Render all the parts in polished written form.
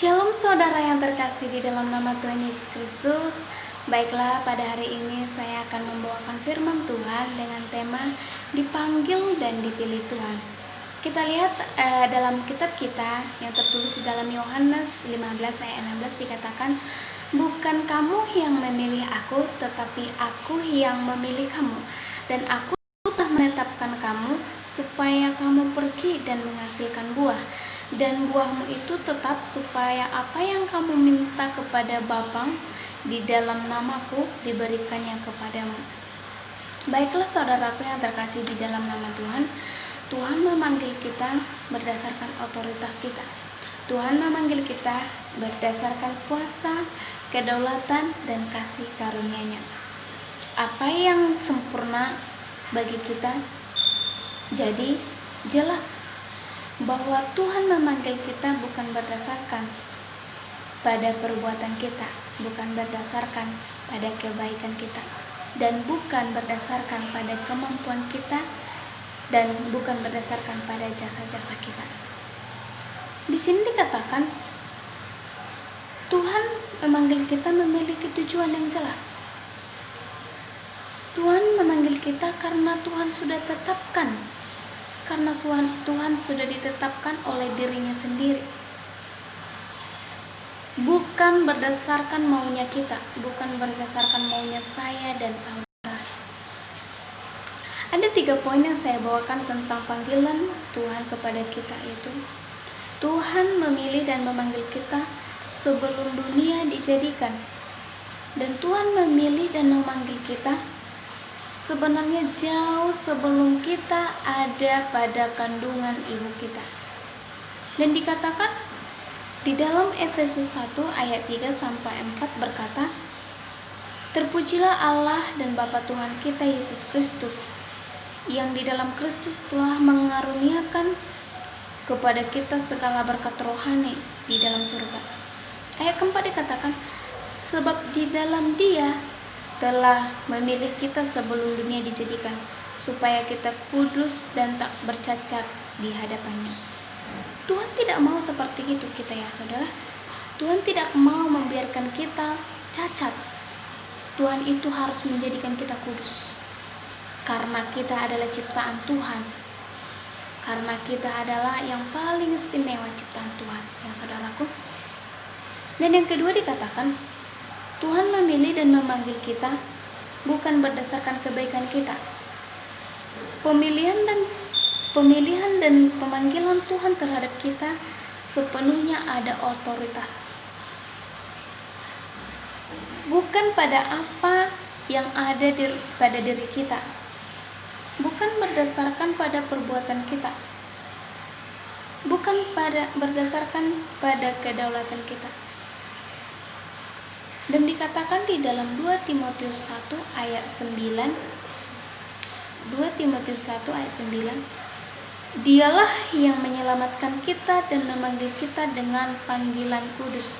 Shalom saudara yang terkasih di dalam nama Tuhan Yesus Kristus. Baiklah, pada hari ini saya akan membawakan firman Tuhan dengan tema dipanggil dan dipilih Tuhan. Kita lihat dalam kitab kita yang tertulis di dalam Yohanes 15 ayat 16 dikatakan, "Bukan kamu yang memilih aku, tetapi aku yang memilih kamu, dan aku telah menetapkan kamu supaya kamu pergi dan menghasilkan buah, dan buahmu itu tetap, supaya apa yang kamu minta kepada Bapa di dalam namaku diberikannya kepadamu." Baiklah saudaraku yang terkasih di dalam nama Tuhan, Tuhan memanggil kita berdasarkan otoritas kita. Tuhan memanggil kita berdasarkan kuasa, kedaulatan, dan kasih karunia-Nya. Apa yang sempurna bagi kita? Jadi jelas bahwa Tuhan memanggil kita bukan berdasarkan pada perbuatan kita, bukan berdasarkan pada kebaikan kita, dan bukan berdasarkan pada kemampuan kita, dan bukan berdasarkan pada jasa-jasa kita. Di sini dikatakan Tuhan memanggil kita memiliki tujuan yang jelas. Tuhan memanggil kita karena Tuhan sudah tetapkan, karena Tuhan sudah ditetapkan oleh dirinya sendiri, bukan berdasarkan maunya kita, bukan berdasarkan maunya saya dan saudara. Ada 3 poin yang saya bawakan tentang panggilan Tuhan kepada kita, yaitu Tuhan memilih dan memanggil kita sebelum dunia dijadikan, dan Tuhan memilih dan memanggil kita sebenarnya jauh sebelum kita ada pada kandungan ibu kita. Dan dikatakan di dalam Efesus 1 ayat 3-4 berkata, "Terpujilah Allah dan Bapa Tuhan kita Yesus Kristus, yang di dalam Kristus telah mengaruniakan kepada kita segala berkat rohani di dalam surga." Ayat keempat dikatakan, "Sebab di dalam Dia telah memilih kita sebelum dunia dijadikan, supaya kita kudus dan tak bercacat di hadapannya." Tuhan tidak mau seperti itu kita ya saudara. Tuhan tidak mau membiarkan kita cacat. Tuhan itu harus menjadikan kita kudus, karena kita adalah ciptaan Tuhan, karena kita adalah yang paling istimewa ciptaan Tuhan ya saudaraku. Dan yang kedua dikatakan Tuhan memilih dan memanggil kita bukan berdasarkan kebaikan kita. Pemilihan dan pemanggilan Tuhan terhadap kita sepenuhnya ada otoritas, bukan pada apa yang ada pada diri kita, bukan berdasarkan pada perbuatan kita, bukan berdasarkan pada kedaulatan kita. Dan dikatakan di dalam 2 Timotius 1 ayat 9, "Dialah yang menyelamatkan kita dan memanggil kita dengan panggilan kudus,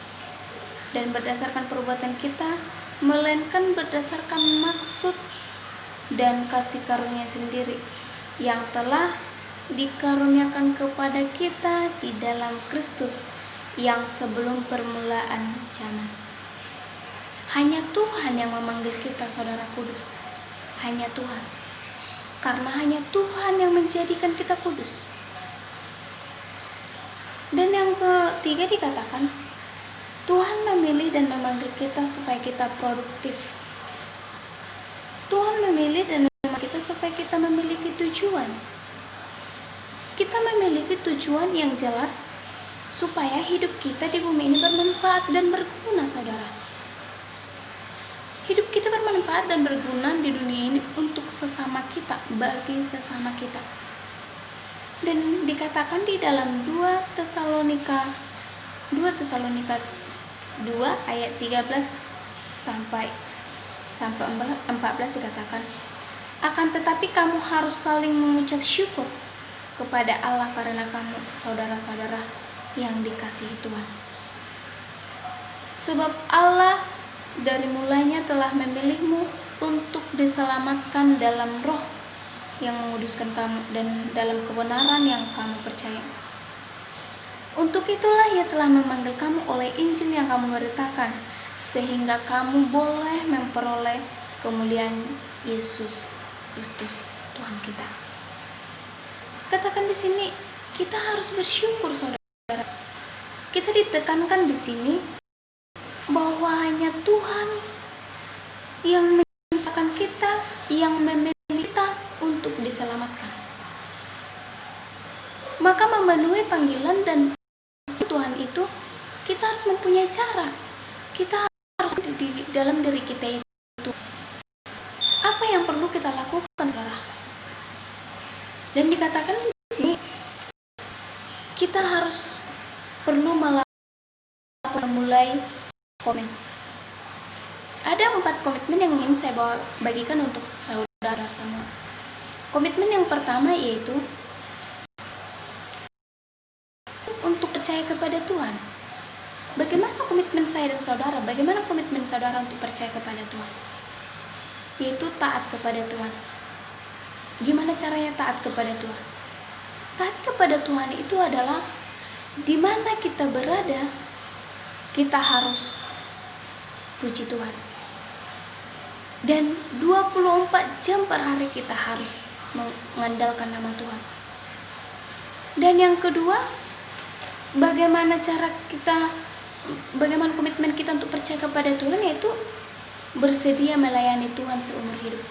dan berdasarkan perbuatan kita, melainkan berdasarkan maksud dan kasih karunia sendiri yang telah dikaruniakan kepada kita di dalam Kristus yang sebelum permulaan zaman." Hanya Tuhan yang memanggil kita saudara kudus, hanya Tuhan, karena hanya Tuhan yang menjadikan kita kudus. Dan yang ketiga dikatakan Tuhan memilih dan memanggil kita supaya kita produktif. Tuhan memilih dan memanggil kita supaya kita memiliki tujuan. Kita memiliki tujuan yang jelas supaya hidup kita di bumi ini bermanfaat dan berguna saudara. Hidup kita bermanfaat dan berguna di dunia ini untuk sesama kita, bagi sesama kita. Dan dikatakan di dalam 2 Tesalonika 2 ayat 13-14 dikatakan, "Akan tetapi kamu harus saling mengucap syukur kepada Allah karena kamu saudara-saudara yang dikasihi Tuhan. Sebab Allah dari mulanya telah memilihmu untuk diselamatkan dalam roh yang menguduskan kamu dan dalam kebenaran yang kamu percaya." Untuk itulah Ia telah memanggil kamu oleh Injil yang kamu beritakan, sehingga kamu boleh memperoleh kemuliaan Yesus Kristus Tuhan kita. Katakan di sini, kita harus bersyukur, saudara. Kita ditekankan di sini bahwa hanya Tuhan yang menciptakan kita, yang memilih kita untuk diselamatkan. Maka memenuhi panggilan dan Tuhan itu, kita harus mempunyai cara. Kita harus di dalam diri kita itu apa yang perlu kita lakukan, saudara. Dan dikatakan di sini kita harus perlu mulai komitmen. Ada 4 komitmen yang ingin saya bagikan untuk saudara semua. Komitmen yang pertama yaitu untuk percaya kepada Tuhan. Bagaimana komitmen saya dan saudara? Bagaimana komitmen saudara untuk percaya kepada Tuhan? Yaitu taat kepada Tuhan. Gimana caranya taat kepada Tuhan? Taat kepada Tuhan itu adalah di mana kita berada, kita harus puji Tuhan. Dan 24 jam per hari kita harus mengandalkan nama Tuhan. Dan yang kedua, bagaimana komitmen kita untuk percaya kepada Tuhan, yaitu bersedia melayani Tuhan seumur hidup.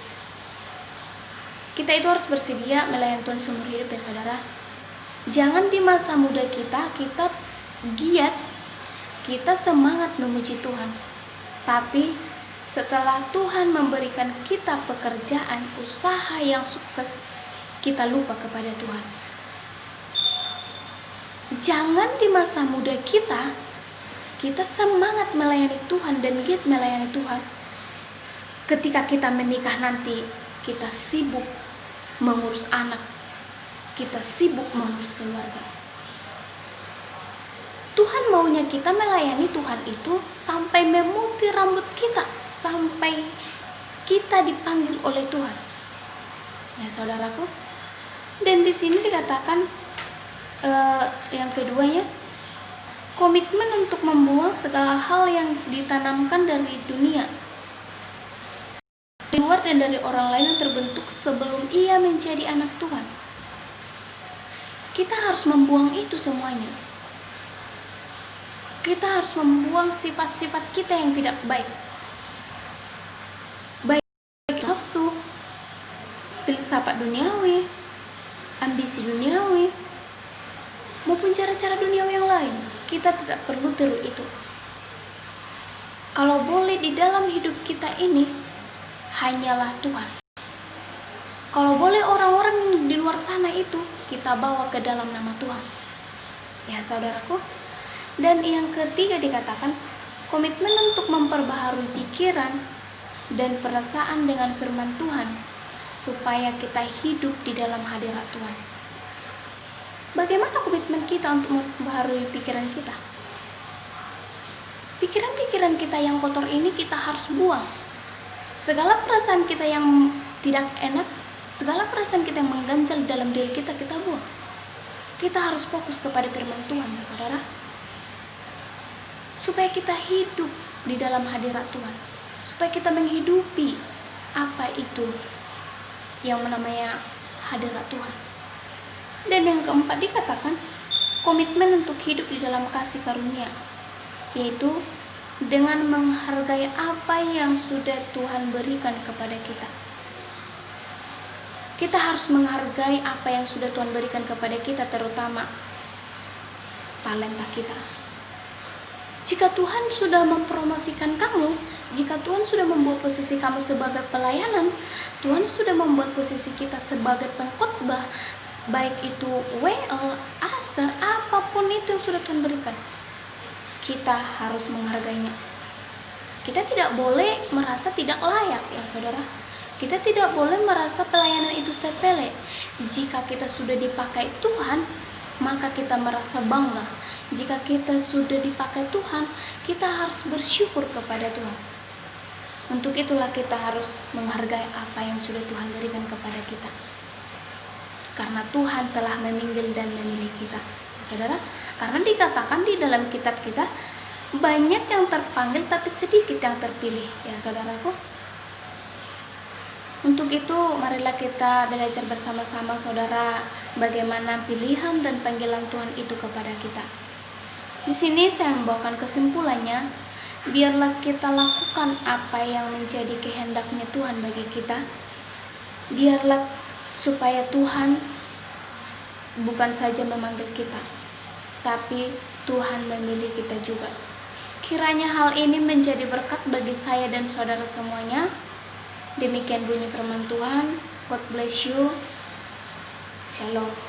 Kita itu harus bersedia melayani Tuhan seumur hidup, ya saudara. Jangan di masa muda kita giat, kita semangat memuji Tuhan. Tapi setelah Tuhan memberikan kita pekerjaan, usaha yang sukses, kita lupa kepada Tuhan. Jangan di masa muda kita semangat melayani Tuhan dan giat melayani Tuhan. Ketika kita menikah nanti, kita sibuk mengurus anak, kita sibuk mengurus keluarga. Tuhan maunya kita melayani Tuhan itu sampai memutih rambut kita, sampai kita dipanggil oleh Tuhan. Ya saudaraku. Dan di sini dikatakan yang keduanya, komitmen untuk membuang segala hal yang ditanamkan dari dunia, di luar dan dari orang lain yang terbentuk sebelum ia menjadi anak Tuhan. Kita harus membuang itu semuanya. Kita harus membuang sifat-sifat kita yang tidak baik. Baik nafsu, filsafat duniawi, ambisi duniawi, maupun cara-cara duniawi yang lain. Kita tidak perlu tiru itu. Kalau boleh di dalam hidup kita ini hanyalah Tuhan. Kalau boleh orang-orang di luar sana itu kita bawa ke dalam nama Tuhan. Ya saudaraku. Dan yang ketiga dikatakan komitmen untuk memperbaharui pikiran dan perasaan dengan firman Tuhan supaya kita hidup di dalam hadirat Tuhan. Bagaimana komitmen kita untuk memperbaharui pikiran kita? Pikiran-pikiran kita yang kotor ini kita harus buang. Segala perasaan kita yang tidak enak, segala perasaan kita yang mengganjal dalam diri kita buang. Kita harus fokus kepada firman Tuhan, ya saudara. Supaya kita hidup di dalam hadirat Tuhan. Supaya kita menghidupi apa itu yang namanya hadirat Tuhan. Dan yang keempat dikatakan komitmen untuk hidup di dalam kasih karunia, yaitu dengan menghargai apa yang sudah Tuhan berikan kepada kita. Kita harus menghargai apa yang sudah Tuhan berikan kepada kita, terutama talenta kita. Jika Tuhan sudah mempromosikan kamu, jika Tuhan sudah membuat posisi kamu sebagai pelayanan, Tuhan sudah membuat posisi kita sebagai pengkhotbah, baik itu WL, ASER, apapun itu yang sudah Tuhan berikan, kita harus menghargainya. Kita tidak boleh merasa tidak layak, ya saudara. Kita tidak boleh merasa pelayanan itu sepele. Jika kita sudah dipakai Tuhan, maka kita merasa bangga. Jika kita sudah dipakai Tuhan, kita harus bersyukur kepada Tuhan. Untuk itulah kita harus menghargai apa yang sudah Tuhan berikan kepada kita. Karena Tuhan telah memanggil dan memilih kita, saudara, karena dikatakan di dalam kitab kita banyak yang terpanggil tapi sedikit yang terpilih, ya saudaraku. Untuk itu marilah kita belajar bersama-sama saudara bagaimana pilihan dan panggilan Tuhan itu kepada kita. Di sini saya membawakan kesimpulannya, biarlah kita lakukan apa yang menjadi kehendaknya Tuhan bagi kita. Biarlah supaya Tuhan bukan saja memanggil kita, tapi Tuhan memilih kita juga. Kiranya hal ini menjadi berkat bagi saya dan saudara semuanya. Demikian bunyi firman Tuhan. God bless you. Shalom.